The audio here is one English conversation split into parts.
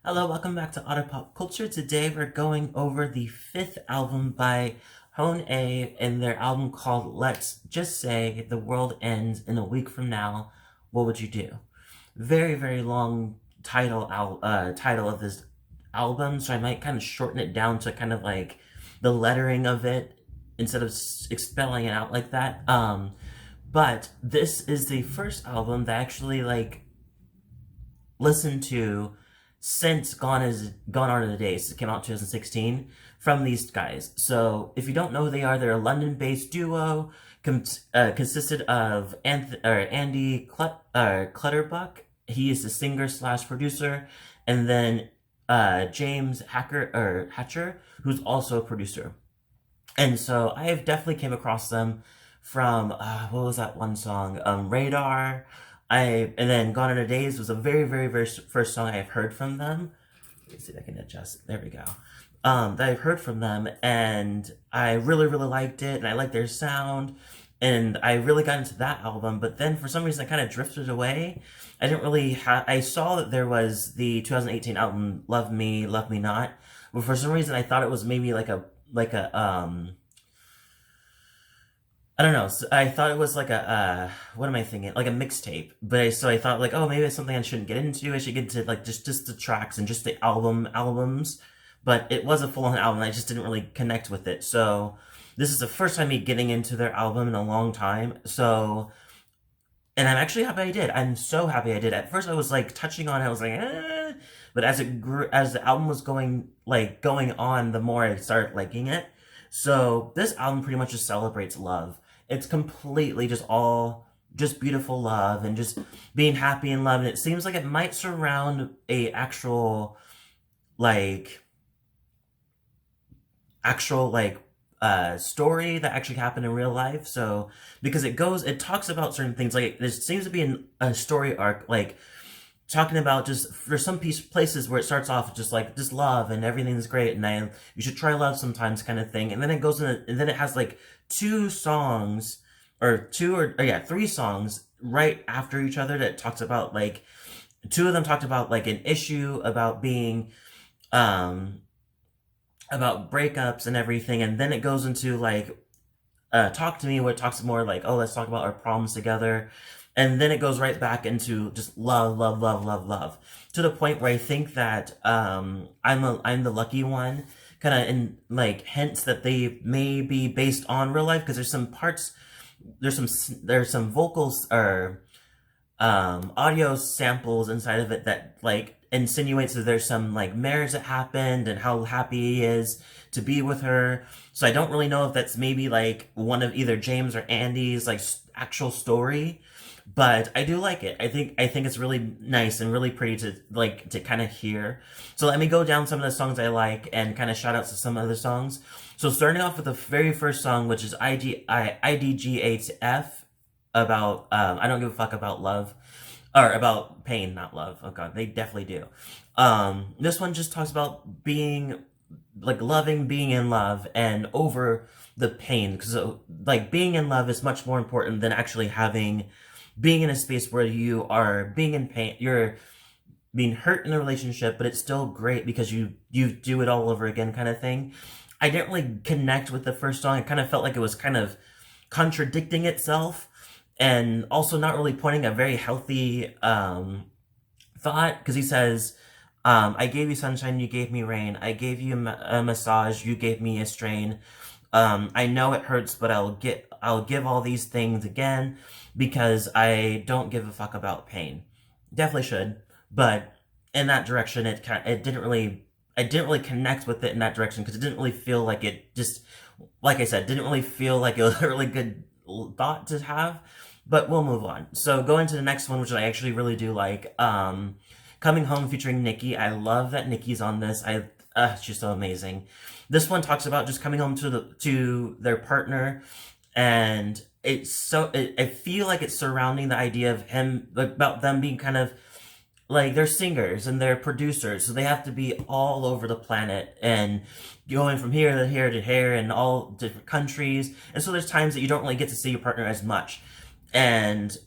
Hello, welcome back to Otter Pop Culture. Today we're going over the fifth album by HONNE and their album called Let's Just Say the World Ends in a Week from Now. What would you do? Very, very long title of this album, so I might kind of shorten it down to kind of like the lettering of it instead of spelling it out like that. But this is the first album that I actually listened to since Gone Are the Days. It came out in 2016 from these guys. So if you don't know who they are, they're a London-based duo consisted of Andy Clutterbuck. He is the singer slash producer, and then James Hatcher, who's also a producer. And so I have definitely came across them from what was that one song? Radar. And then Gone Are the Days was a very, very, very first song I've heard from them. Let me see if I can adjust. There we go. That I've heard from them, and I really, really liked it, and I liked their sound, and I really got into that album. But then for some reason, I kind of drifted away. I didn't really I saw that there was the 2018 album Love Me, Love Me Not, but for some reason I thought it was maybe like a I don't know. So I thought it was like a what am I thinking? Like a mixtape. So I thought like, oh, maybe it's something I shouldn't get into. I should get into like just the tracks and just the albums. But it was a full on album. I just didn't really connect with it. So this is the first time me getting into their album in a long time. So and I'm actually happy I did. I'm so happy I did. At first I was like touching on it. I was like, eh. But as it grew, as the album was going on, the more I started liking it. So this album pretty much just celebrates love. It's completely just beautiful love and just being happy in love. And it seems like it might surround a like actual story that actually happened in real life. So because it talks about certain things, like there seems to be a story arc, like talking about just there's some places where it starts off just love and everything's great and you should try love sometimes kind of thing, and then it goes in and then it has like two songs or yeah, three songs right after each other that talks about like two of them talked about like an issue about being um about breakups and everything, and then it goes into like Talk to Me, where it talks more like, oh, let's talk about our problems together. And then it goes right back into just love, love, love, love, love. To the point where I think that I'm the lucky one, kind of in like hints that they may be based on real life, because there's some parts, there's some vocals or audio samples inside of it that like insinuates that there's some like marriage that happened and how happy he is to be with her. So I don't really know if that's maybe like one of either James or Andy's like actual story, but I do like it. I think it's really nice and really pretty to kind of hear. So let me go down some of the songs I like and kind of shout out to some other songs. So starting off with the very first song, which is IDGAF, about I don't give a fuck about love, or about pain, not love. Oh god, they definitely do. This one just talks about being like loving, being in love, and over the pain, because like being in love is much more important than actually being in a space where you are being in pain. You're being hurt in a relationship, but it's still great because you do it all over again, kind of thing. I didn't really connect with the first song. I kind of felt like it was kind of contradicting itself, and also not really pointing a very healthy thought, because he says, I gave you sunshine, you gave me rain. I gave you a massage, you gave me a strain. I know it hurts, but I'll give all these things again because I don't give a fuck about pain. Definitely should, but in that direction, it didn't really. I didn't really connect with it in that direction because it didn't really feel like it just, like I said, didn't really feel like it was a really good thought to have. But we'll move on. So going to the next one, which I actually really do like, Coming Home featuring Nikki. I love that Nikki's on this. She's so amazing. This one talks about just coming home to their partner, and I feel like it's surrounding the idea of him, about them being kind of like they're singers and they're producers, so they have to be all over the planet and going from here to here to here in all different countries. And so there's times that you don't really get to see your partner as much. And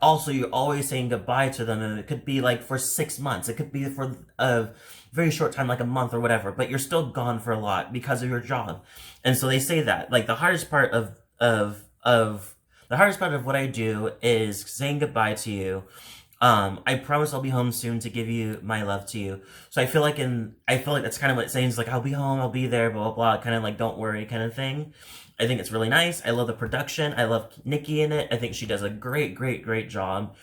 also you're always saying goodbye to them, and it could be like for 6 months, it could be for a very short time, like a month or whatever, but you're still gone for a lot because of your job. And so they say that like the hardest part of what I do is saying goodbye to you. I promise I'll be home soon to give you my love to you. So I feel like that's kind of what it's saying. It's like, I'll be home, I'll be there, blah, blah, blah, kind of like, don't worry kind of thing. I think it's really nice. I love the production. I love Nikki in it. I think she does a great, great, great job.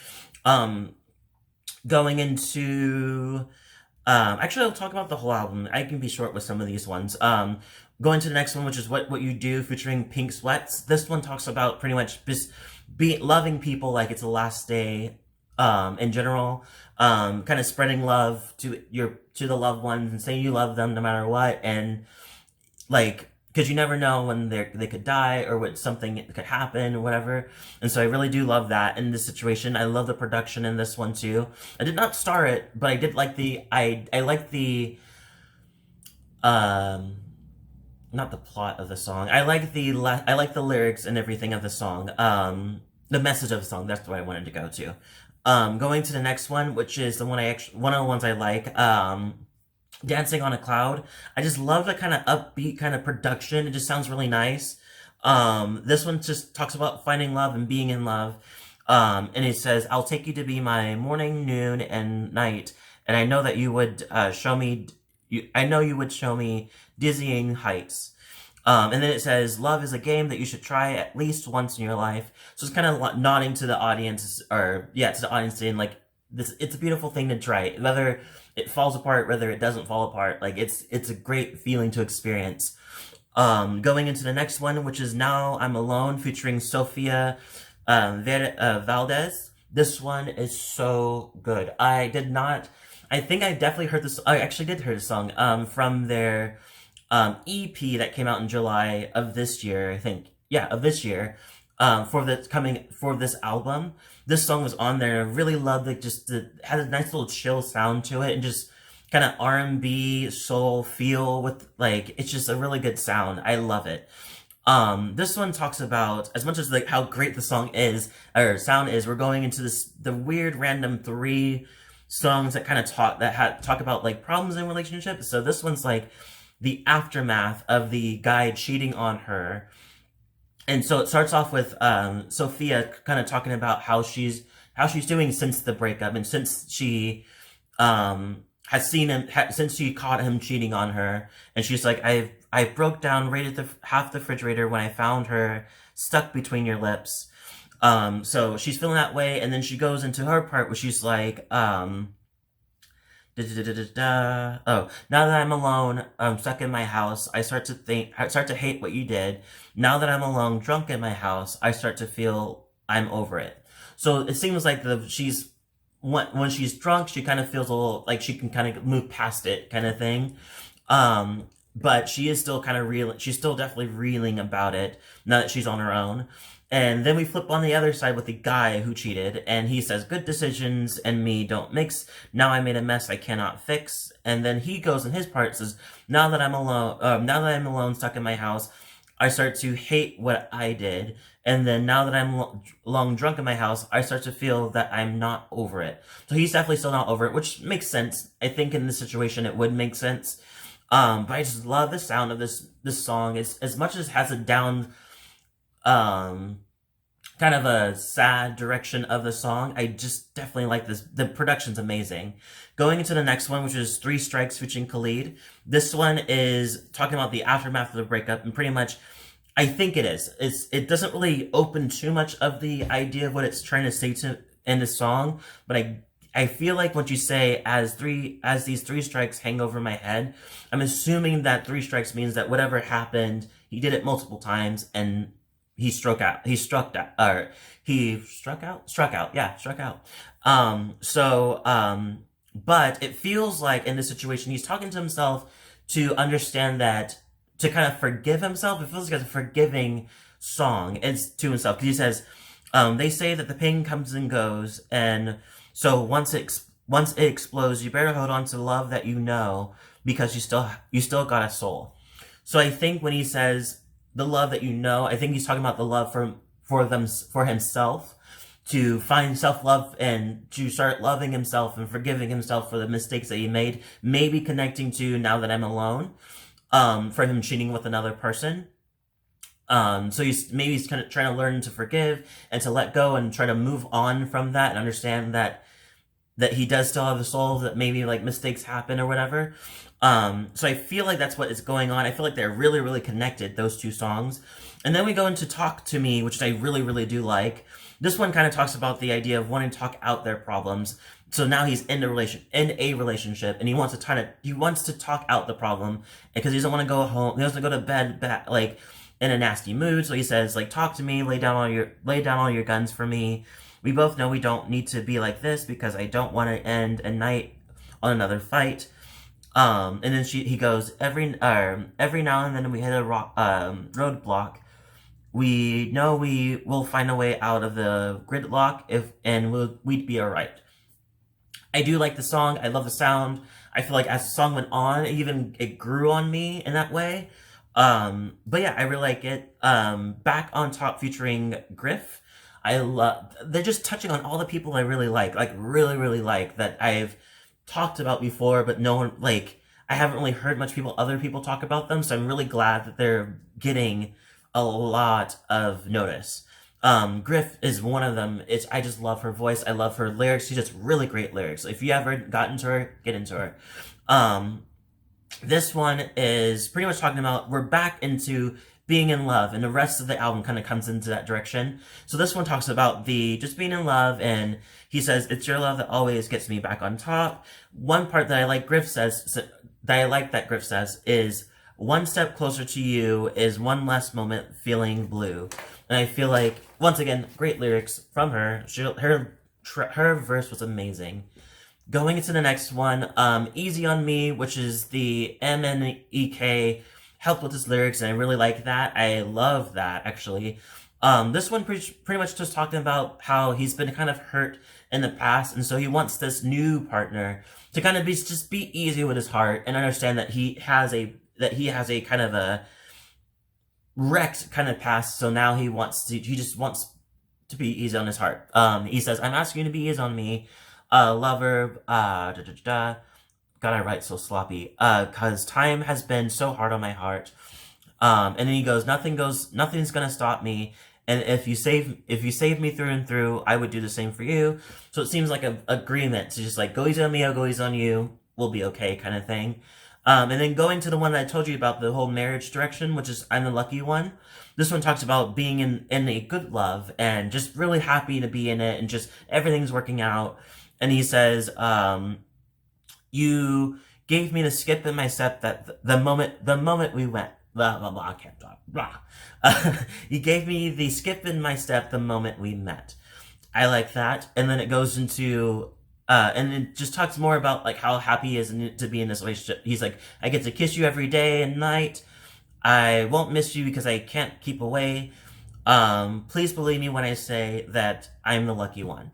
Going into, actually I'll talk about the whole album. I can be short with some of these ones. Going to the next one, which is What You Do, featuring Pink Sweats. This one talks about pretty much just loving people like it's the last day, in general, kind of spreading love to the loved ones and saying you love them no matter what, and like, because you never know when they could die or what something could happen or whatever. And so I really do love that in this situation. I love the production in this one too. I did not star it, but I did like I like the not the plot of the song. I like the lyrics and everything of the song. The message of the song. That's what I wanted to go to. Going to the next one, which is the one one of the ones I like. Dancing on a Cloud. I just love the kind of upbeat kind of production. It just sounds really nice. This one just talks about finding love and being in love. And it says, I'll take you to be my morning, noon, and night. And I know that you would show me dizzying heights. And then it says, love is a game that you should try at least once in your life. So it's kind of nodding to the audience, to the audience, saying like, it's a beautiful thing to try. Whether it falls apart, whether it doesn't fall apart, like it's a great feeling to experience. Going into the next one, which is Now I'm Alone, featuring Sofia, Valdes. This one is so good. I think I definitely heard this. I actually did hear the song from their EP that came out in July of this year. I think, of this year. For this album, this song was on there. I really loved it. It had a nice little chill sound to it, and just kind of R&B soul feel with like, it's just a really good sound. I love it. This one talks about, as much as like how great the song is or sound is, we're going into the weird random 3 songs that kind of talk about like problems in relationships. So this one's like the aftermath of the guy cheating on her. And so it starts off with Sofia kind of talking about how she's doing since the breakup, and since she has seen him, since she caught him cheating on her. And she's like, I broke down, raided half the refrigerator when I found her stuck between your lips. So she's feeling that way, and then she goes into her part where she's like, oh, now that I'm alone, I'm stuck in my house, I start to hate what you did. Now that I'm alone, drunk in my house, I start to feel I'm over it. So it seems like when she's drunk, she kind of feels a little like she can kind of move past it, kind of thing. But she is still kind of reeling. She's still definitely reeling about it now that she's on her own. And then we flip on the other side with the guy who cheated, and he says, good decisions and me don't mix. Now I made a mess I cannot fix. And then he goes in his part, says, now that I'm alone, stuck in my house, I start to hate what I did. And then now that I'm long drunk in my house, I start to feel that I'm not over it. So he's definitely still not over it, which makes sense. I think in this situation, it would make sense. But I just love the sound of this song. It's, as much as it has a down, kind of a sad direction of the song, I just definitely like this. The production's amazing. Going into the next one, which is 3 Strikes featuring Khalid. This one is talking about the aftermath of the breakup, and pretty much, I think it doesn't really open too much of the idea of what it's trying to say in the song, but I feel like what you say as these 3 strikes hang over my head, I'm assuming that 3 strikes means that whatever happened, he did it multiple times, and he struck out. But it feels like in this situation, he's talking to himself to understand that, to kind of forgive himself. It feels like it's a forgiving song. It's to himself, because he says, they say that the pain comes and goes, and so once it explodes, you better hold on to the love that you know, because you still got a soul. So I think when he says the love that you know, I think he's talking about the love for himself, to find self-love and to start loving himself and forgiving himself for the mistakes that he made, maybe connecting to Now That I'm Alone, for him cheating with another person. So he's kind of trying to learn to forgive and to let go and try to move on from that and understand that he does still have a soul, that maybe like mistakes happen or whatever. So I feel like that's what is going on. I feel like they're really, really connected, those two songs. And then we go into Talk to Me, which I really, really do like. This one kind of talks about the idea of wanting to talk out their problems. So now he's in a relationship, and he wants to talk out the problem because he doesn't want to go home. He doesn't go to bed like in a nasty mood. So he says, like, talk to me, lay down all your guns for me. We both know we don't need to be like this because I don't want to end a night on another fight. And then he goes, every now and then we hit a roadblock. We know we will find a way out of the gridlock we'd be alright. I do like the song. I love the sound. I feel like as the song went on, it grew on me in that way. But yeah, I really like it. Back on Top featuring Griff. They're just touching on all the people I really like really, really like, that I've talked about before, but no one, like, I haven't really heard other people talk about them, so I'm really glad that they're getting a lot of notice. Griff is one of them. I just love her voice. I love her lyrics. She's just really great lyrics. If you ever got into her, get into her. This one is pretty much talking about, we're back into being in love, and the rest of the album kind of comes into that direction. So this one talks about just being in love, and he says, it's your love that always gets me back on top. One part that I like that Griff says is, one step closer to you is one less moment feeling blue. And I feel like, once again, great lyrics from her. Her verse was amazing. Going into the next one, Easy on Me, which is the NIKI, helped with his lyrics, and I really like that. I love that, actually. This one pretty much just talking about how he's been kind of hurt in the past, and so he wants this new partner to kind of just be easy with his heart and understand that he has a kind of a wrecked kind of past. So now he just wants to be easy on his heart. He says, I'm asking you to be easy on me, lover, God, I write so sloppy, cause time has been so hard on my heart. And then he goes, nothing's gonna stop me. And if you save me through and through, I would do the same for you. So it seems like an agreement to just like, go easy on me, I'll go easy on you, we'll be okay kind of thing. And then going to the one that I told you about, the whole marriage direction, which is I'm the lucky one. This one talks about being in a good love and just really happy to be in it and just everything's working out. And he says, you gave me the skip in my step that the moment we went, blah, blah, blah, I can't talk, blah. You gave me the skip in my step the moment we met. I like that. And then it goes into, and it just talks more about like how happy he is to be in this relationship. He's like, I get to kiss you every day and night. I won't miss you because I can't keep away. Please believe me when I say that I'm the lucky one.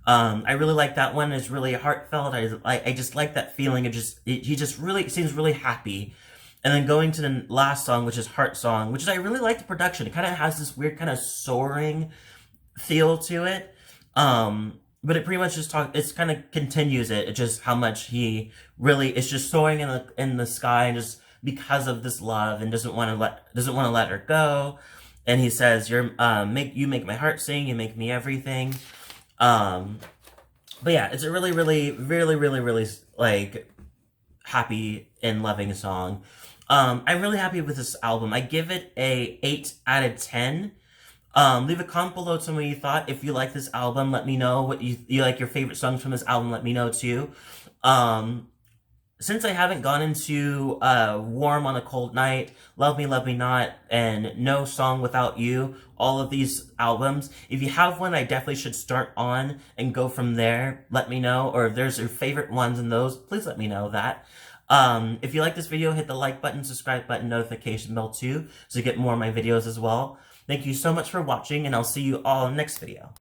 I really like that one. It's really heartfelt. I just like that feeling. He just really seems really happy. And then going to the last song, which is Heartsong, which is, I really like the production. It kind of has this weird kind of soaring feel to it. But it pretty much just it kind of continues it. It's just how much he really is just soaring in the sky just because of this love and doesn't want to let her go. And he says, you make my heart sing, you make me everything. But yeah, it's a really, really, really, really, really like happy and loving song. I'm really happy with this album. I give it a 8 out of 10. Leave a comment below to me what you thought. If you like this album, let me know what you like your favorite songs from this album. Let me know too. Since I haven't gone into Warm on a Cold Night, Love Me Not, and No Song Without You, all of these albums, if you have one I definitely should start on and go from there, let me know. Or if there's your favorite ones in those, please let me know that. If you like this video, hit the like button, subscribe button, notification bell too, so you get more of my videos as well. Thank you so much for watching, and I'll see you all in the next video.